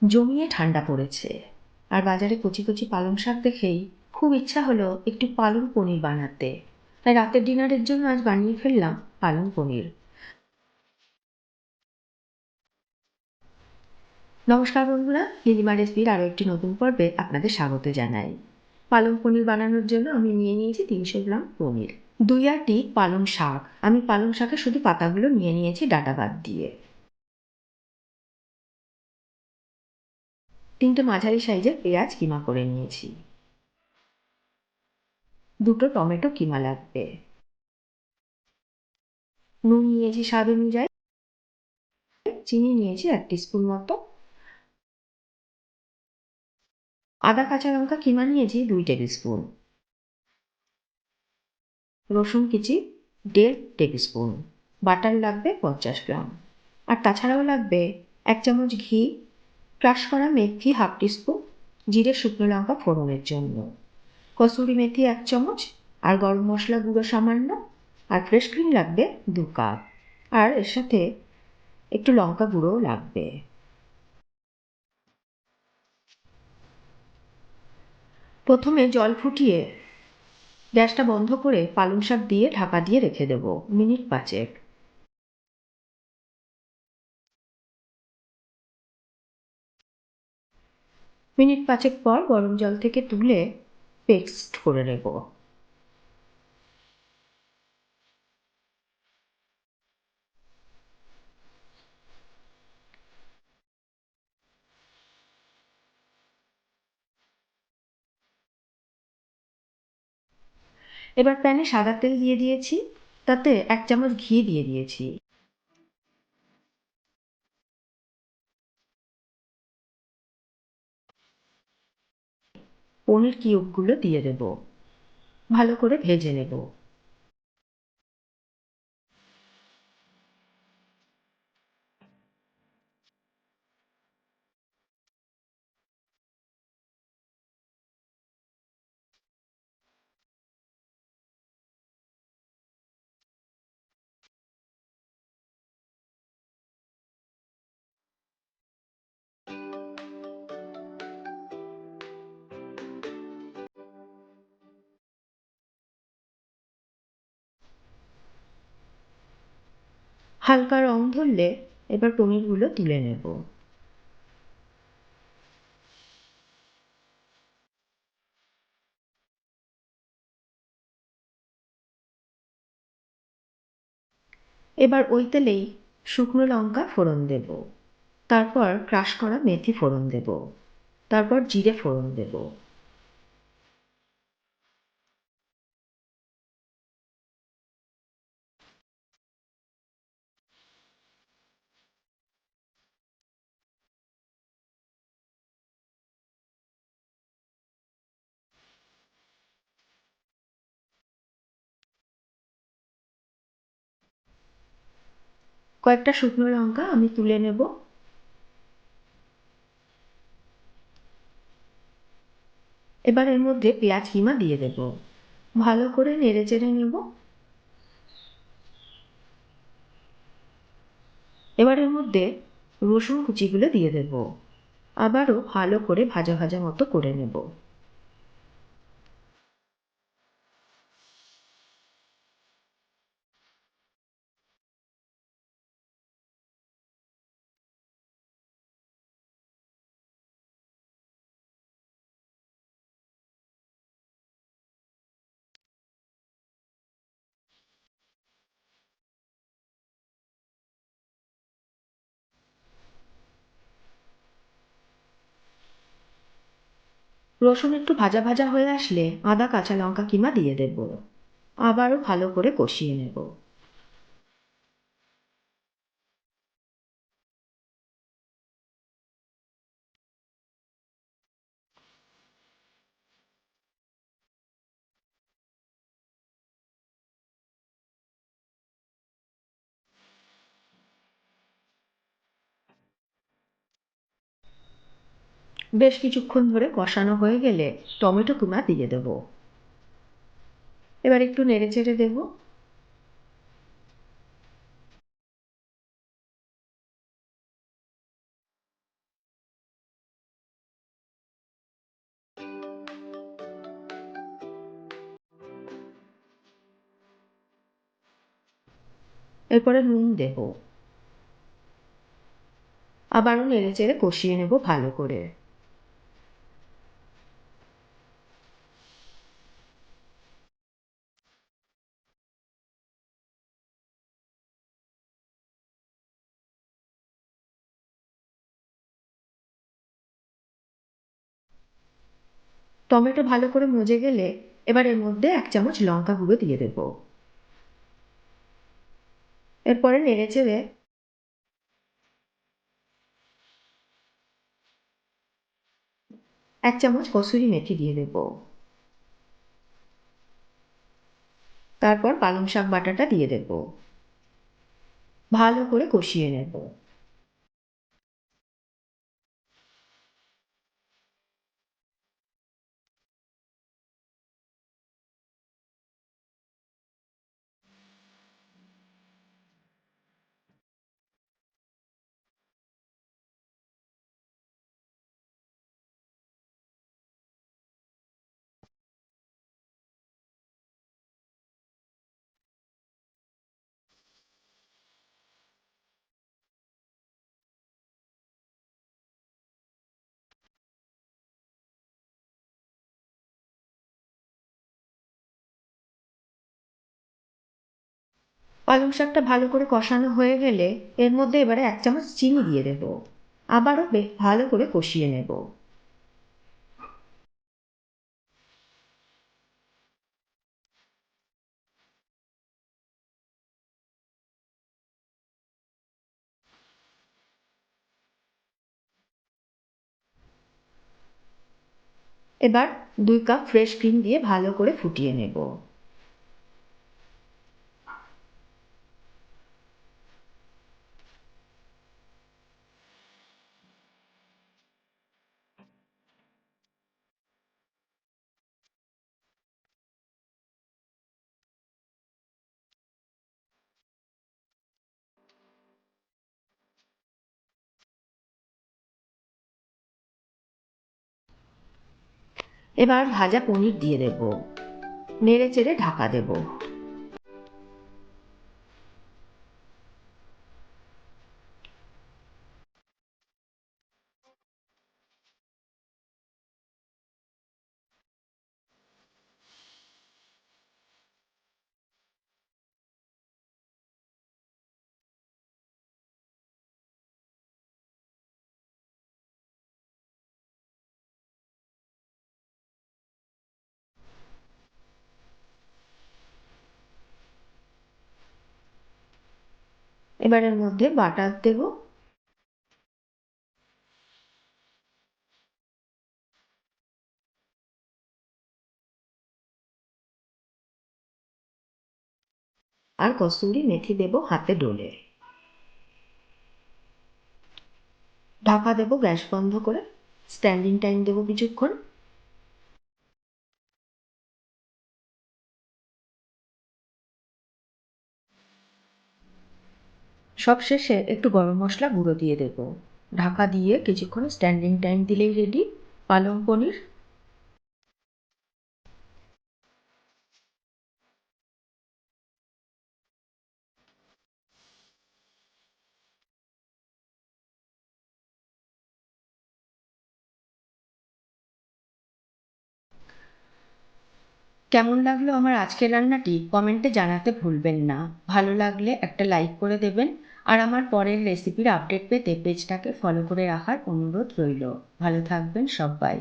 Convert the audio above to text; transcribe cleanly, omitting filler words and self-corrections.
জমিয়ে ঠান্ডা পড়েছে, আর বাজারে কচি কচি পালং শাক দেখেই খুব ইচ্ছা হলো একটু পালং পনির বানাতে। তাই রাতের ডিনারের জন্য আজ বানিয়ে ফেললাম পালং পনির। নমস্কার বন্ধুরা, লিলিমা রেসিপির আরও একটি নতুন পর্বে আপনাদের স্বাগত জানাই। পালং পনির বানানোর জন্য আমি নিয়ে নিয়েছি 300 গ্রাম পনির, 2 আটি পালং শাক। আমি পালং শাকের শুধু পাতাগুলো নিয়ে নিয়েছি ডাঁটা বাদ দিয়ে। 3টে মাঝারি সাইজের পেঁয়াজ কিমা করে নিয়েছি। 2টো টমেটো কিমা লাগবে। নুন নিয়েছি স্বাদ অনুযায়ী, চিনি নিয়েছি 1 টিস্পুন মতো, আদা কাঁচা লঙ্কা কিমা নিয়েছি 2 টেবিল স্পুন, রসুন কুচি 1.5 টেবিল স্পুন, বাটার লাগবে 50 গ্রাম, আর তাছাড়াও লাগবে 1 চামচ ঘি, ক্রাশ করা মেথি 1/2 টিস্পুন, জিরে শুকনো লঙ্কা ফোড়নের জন্য, কসুরি মেথি 1 চামচ, আর গরম মশলা গুঁড়ো সামান্য, আর ফ্রেশ ক্রিম লাগবে 2 কাপ, আর এর সাথে একটু লঙ্কা গুঁড়োও লাগবে। প্রথমে জল ফুটিয়ে গ্যাসটা বন্ধ করে পালং শাক দিয়ে ঢাকা দিয়ে রেখে দেব মিনিট 5। মিনিট 5 পর গরম জল থেকে তুলে পেস্ট করে নেব। এবার প্যানে সাদা তেল দিয়ে দিয়েছি, তাতে 1 চামচ ঘি দিয়ে দিয়েছি। পনির কিউবগুলো দিয়ে দেব, ভালো করে ভেজে নেব। হালকা রং ধরলে এবার পনিরগুলো তুলে নেব। এবার ওই তেলেই শুকনো লঙ্কা ফোড়ন দেব, তারপর ক্রাশ করা মেথি ফোড়ন দেব, তারপর জিরে ফোড়ন দেব। কয়েকটা শুকনো লঙ্কা আমি তুলে নেব। এবার এর মধ্যে পেঁয়াজ কিমা দিয়ে দেব, ভালো করে নেড়ে চেড়ে নেব। এবার এর মধ্যে রসুন কুচিগুলো দিয়ে দেব, আবারও ভালো করে ভাজা ভাজা মতো করে নেব। রসুন একটু ভাজা ভাজা হয়ে আসলে আদা কাঁচা লঙ্কা কিমা দিয়ে দেব, আবারও ভালো করে কষিয়ে নেব। বেশ কিছুক্ষণ ধরে কষানো হয়ে গেলে টমেটো কিমা দিয়ে দেব। এবার একটু নেড়ে চেড়ে দেব। এরপরে নুন দেব, আবারও নেড়ে চেড়ে কষিয়ে নেব ভালো করে। টমেটো ভালো করে মজে গেলে এবার এর মধ্যে 1 চামচ লঙ্কা গুঁড়ো দিয়ে দেব। এরপরে নেড়ে চেড়ে 1 চামচ কসুরি মেথি দিয়ে দেব। তারপর পালং শাক বাটাটা দিয়ে দেব, ভালো করে কষিয়ে নেব। পালং শাকটা ভালো করে কষানো হয়ে গেলে এর মধ্যে এবারে 1 চামচ চিনি দিয়ে দেব, আবারও বেশ ভালো করে কষিয়ে নেব। এবার 2 কাপ ফ্রেশ ক্রিম দিয়ে ভালো করে ফুটিয়ে নেব। এবার ভাজা পনির দিয়ে দেব, নেড়ে চেড়ে ঢাকা দেব। এবার এর মধ্যে বাটার দেব, আর কসুরি মেথি দেব হাতে ডলে। ঢাকা দেব গ্যাস বন্ধ করে, স্ট্যান্ডিং টাইম দেব কিছুক্ষণ। সবশেষে একটু গরম মশলা গুঁড়ো দিয়ে দেব। ঢাকা দিয়ে কিছুক্ষণ স্ট্যান্ডিং টাইম দিলেই রেডি পালং পনির। কেমন লাগলো আমার আজকের রান্নাটি কমেন্টে জানাতে ভুলবেন না। ভালো লাগলে একটা লাইক করে দেবেন, আর আমার পরের রেসিপির আপডেট পেতে পেজটাকে ফলো করে রাখার অনুরোধ রইল। ভালো থাকবেন সবাই।